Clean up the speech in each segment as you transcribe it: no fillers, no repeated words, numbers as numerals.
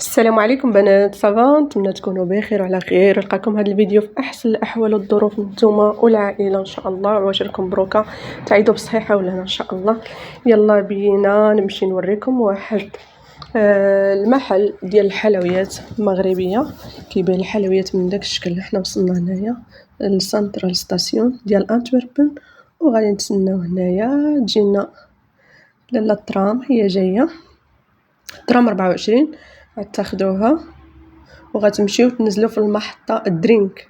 السلام عليكم بنات، صافا؟ نتمنى تكونوا بخير وعلى خير. نلقاكم هذا الفيديو في احسن الاحوال والظروف نتوما والعائله ان شاء الله. عواشركم مبروكه، تعيدوا بصحيحه ولهنا ان شاء الله. يلا بينا نمشي نوريكم واحد المحل ديال الحلويات المغربيه. كيبيع الحلويات من داك الشكل اللي حنا وصلنا هنايا للسنترال ستاسيون ديال انتوربن، وغادي نتسناو هنايا تجينا لاله الترام. هي جايه ترام 24 غتاخدوها وغتمشيو تنزلوا في المحطه الدرينك.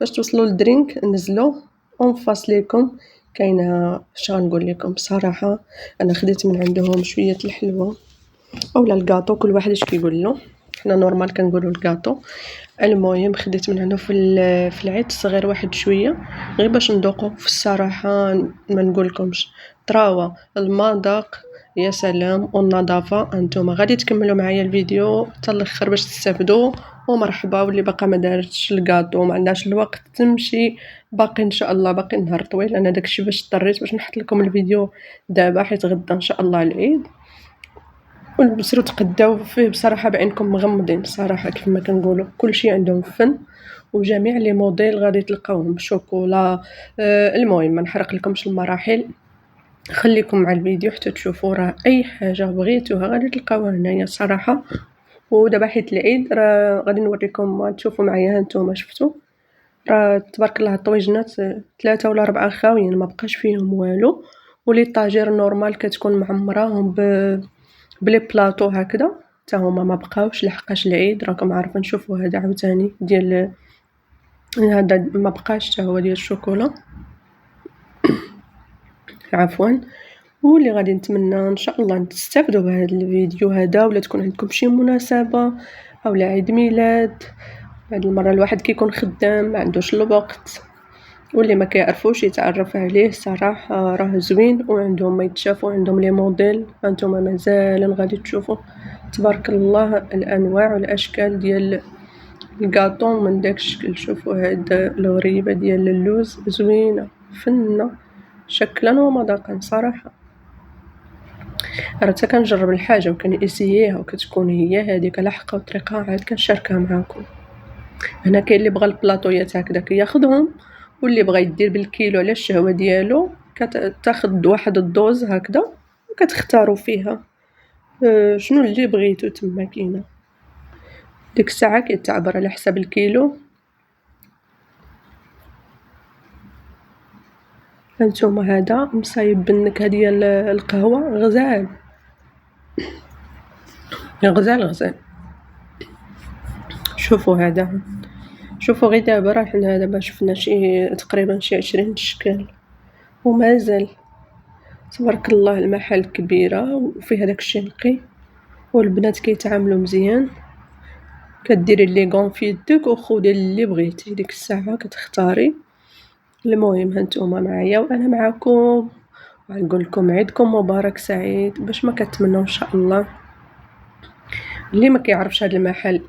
باش توصلوا للدرينك نزلوا اون فاس ليكم كاينه. اش غنقول لكم بصراحه، انا خديت من عندهم شويه الحلوى اولا الكاطو، كل واحد اش كيقول له. حنا نورمال كنقولوا الكاطو. المهم خديت من عنده في العيد الصغير واحد شويه غير باش نذوقوا. في الصراحه ما نقولكمش طراوه المذاق يا سلام، والنظافه. انتم غادي تكملوا معايا الفيديو حتى الاخر باش تستافدوا. ومرحبا واللي باقا ما دارتش الكاطو ما عندهاش الوقت تمشي، باقي ان شاء الله باقي نهار طويل. انا داكشي باش اضطريت باش نحط لكم الفيديو دابا حيت غدا ان شاء الله العيد، ونبسروا تقداو فيه بصراحه بعينكم مغمضين. صراحه كيف ما كنقولوا كلشي عندهم فن، وجميع لي موديل غادي تلقاوهم بشوكولا. المهم ما نحرق لكمش المراحل، خليكم مع الفيديو حتى تشوفوا. راه اي حاجه بغيتوها غادي تلقاوها هنايا صراحه. ودابا حيت العيد راه غادي نوريكم تشوفوا معايا. هانتوما شفتوا راه تبارك الله الطويجنات 3 ولا 4 خاويين ما بقاش فيهم والو، ولي طاجير نورمال كتكون معمراهم بلي بلاطو هكذا حتى هما ما بقاوش لحقاش العيد. راكم عارفين نشوفوا هذا عاوتاني ديال هذا ما بقاش حتى هو ديال الشوكولا عفوا. واللي غادي نتمنى ان شاء الله تستافدوا بهذا الفيديو هذا، ولا تكون عندكم شي مناسبه او عيد ميلاد. بعد المره الواحد كيكون خدام ما عندوش الوقت، واللي ما كيعرفوش يتعرف عليه صراحه راه زوين. وعندهم ما يتشافوا، عندهم لي موديل. انتم مازال غادي تشوفوا تبارك الله الانواع والاشكال ديال الكاطون من داك الشكل. شوفوا هاد الغريبه ديال اللوز زوينه فنه شكلا ومذاقا صراحه. راه حتى كنجرب الحاجه وكنيسييها وكتكون هي هذيك لاحقه وطريقه عاد كنشاركها معاكم. هنا كاين اللي بغى البلاطويات هكذا كياخذهم، واللي بغى يدير بالكيلو على الشهوه ديالو كتاخذ واحد الدوز هكذا وكتختاروا فيها شنو اللي بغيتو. تما كاينه ديك الساعه كيتعبر على حساب الكيلو. هانتوما هذا مصايب بالنكهه ديال القهوه غزال غزال غزال. شوفوا هذا، شوفوا غير دابا راه حنا دابا شفنا شي تقريبا شي 20 شكل ومازال تبارك الله. المحل كبيره وفيه هذاك الشيء نقي، والبنات كيتعاملوا مزيان. كديري لي غون في يدك وخذي اللي بغيتي ديك الساعه كتختاري. المهم هانتوما معايا وانا معاكم، ونقول لكم عيدكم مبارك سعيد. باش ما كتمنوا ان شاء الله اللي ما كيعرفش هذا المحل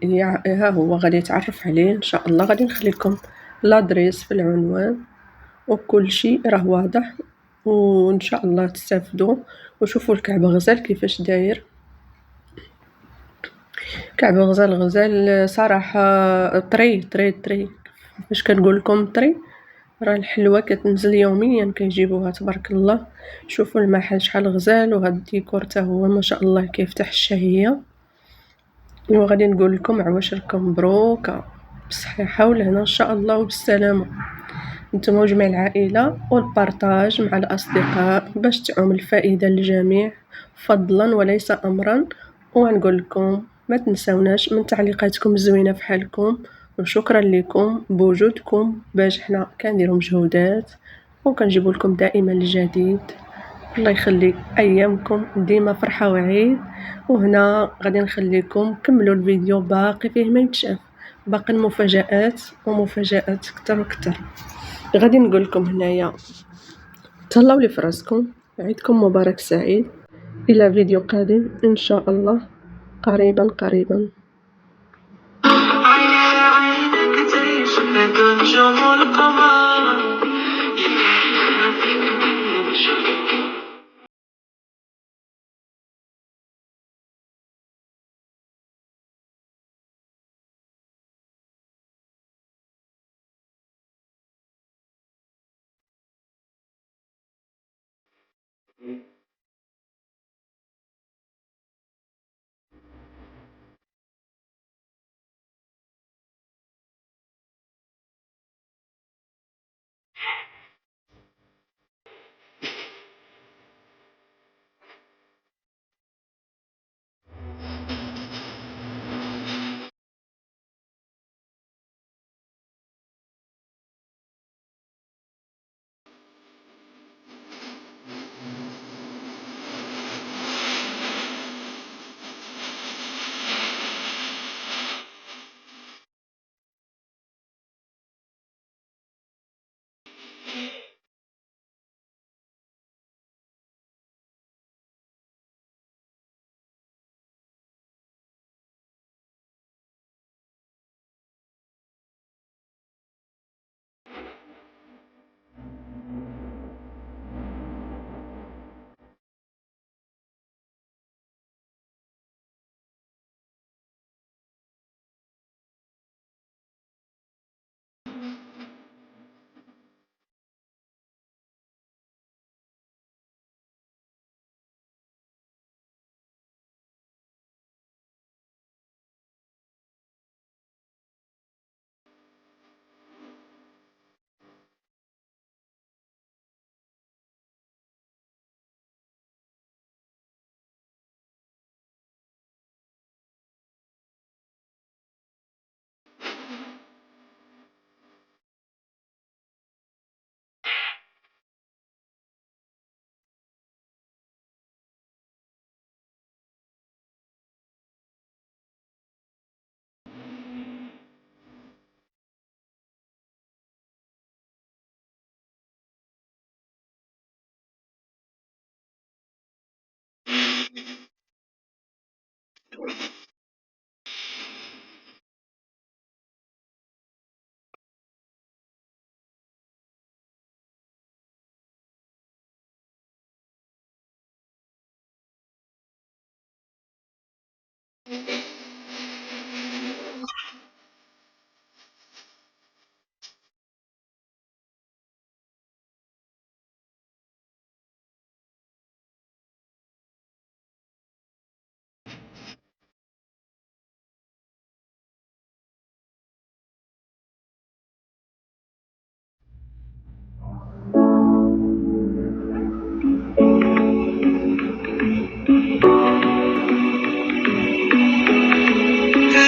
ها هو غادي يتعرف عليه ان شاء الله. غادي نخلي لكم لادريس في العنوان وكل شيء راه واضح، وان شاء الله تستافدوا. وشوفوا الكعب غزال كيفاش داير. كعب غزال غزال صراحه طري طري طري. باش كنقول لكم طري، راه الحلوى كتنزل يوميا كيجيبوها تبارك الله. شوفوا المحل شحال غزال، وهذا الديكور حتى هو ما شاء الله كيفتح الشهيه. وغادي نقول لكم عواشركم مبروكه بصحيحه ولهنا ان شاء الله وبالسلامه. نتوما وجميع العائله، والبارطاج مع الاصدقاء باش تعم الفائده للجميع فضلا وليس امرا. ونقول لكم ما تنساوناش من تعليقاتكم الزوينه في حالكم، وشكرا لكم بوجودكم باش حنا كنديروا مجهودات وكنجيبوا لكم دائما الجديد. الله يخلي ايامكم ديما فرحه وعيد. وهنا غادي نخليكم كملوا الفيديو باقي فيه ما يتشاف، باقي المفاجآت ومفاجآت اكثر واكثر. غادي نقول لكم هنايا تهلاو لي فراسكم، عيدكم مبارك سعيد. الى فيديو قادم ان شاء الله قريبا قريبا. عينك تعيش لك نجوم القمر.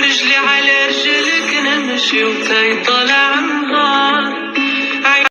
رجلي على رجلك نمشي وتاي طالع